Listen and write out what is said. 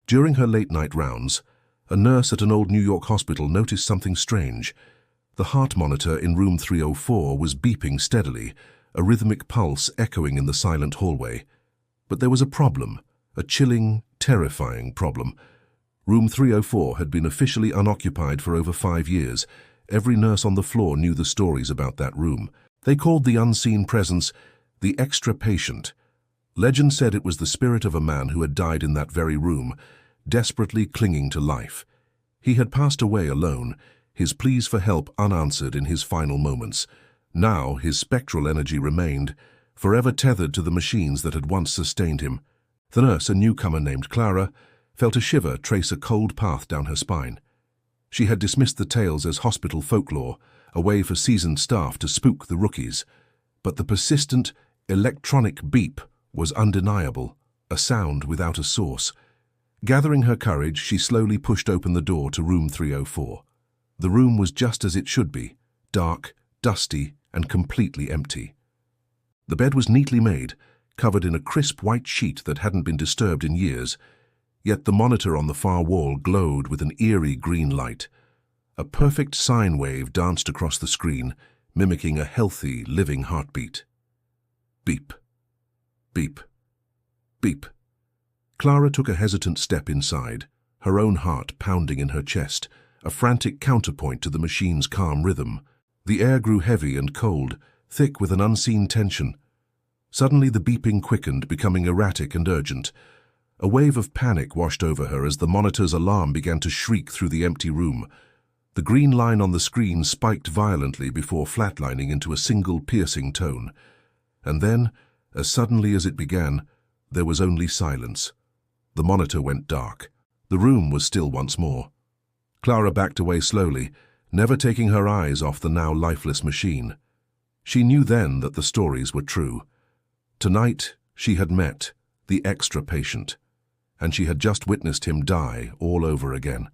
During her late-night rounds, a nurse at an old New York hospital noticed something strange. The heart monitor in room 304 was beeping steadily, a rhythmic pulse echoing in the silent hallway. But there was a problem, a chilling, terrifying problem. Room 304 had been officially unoccupied for over 5 years. Every nurse on the floor knew the stories about that room. They called the unseen presence the extra patient. Legend said it was the spirit of a man who had died in that very room, desperately clinging to life. He had passed away alone, his pleas for help unanswered in his final moments. Now his spectral energy remained, forever tethered to the machines that had once sustained him. The nurse, a newcomer named Clara, felt a shiver trace a cold path down her spine. She had dismissed the tales as hospital folklore, a way for seasoned staff to spook the rookies. But the persistent, electronic beep was undeniable, a sound without a source. Gathering her courage, she slowly pushed open the door to room 304. The room was just as it should be, dark, dusty, and completely empty. The bed was neatly made, covered in a crisp white sheet that hadn't been disturbed in years, yet the monitor on the far wall glowed with an eerie green light. A perfect sine wave danced across the screen, mimicking a healthy, living heartbeat. Beep. Beep. Beep. Clara took a hesitant step inside, her own heart pounding in her chest, a frantic counterpoint to the machine's calm rhythm. The air grew heavy and cold, thick with an unseen tension. Suddenly the beeping quickened, becoming erratic and urgent. A wave of panic washed over her as the monitor's alarm began to shriek through the empty room. The green line on the screen spiked violently before flatlining into a single piercing tone. And then, as suddenly as it began, there was only silence. The monitor went dark. The room was still once more. Clara backed away slowly, never taking her eyes off the now lifeless machine. She knew then that the stories were true. Tonight, she had met the extra patient, and she had just witnessed him die all over again.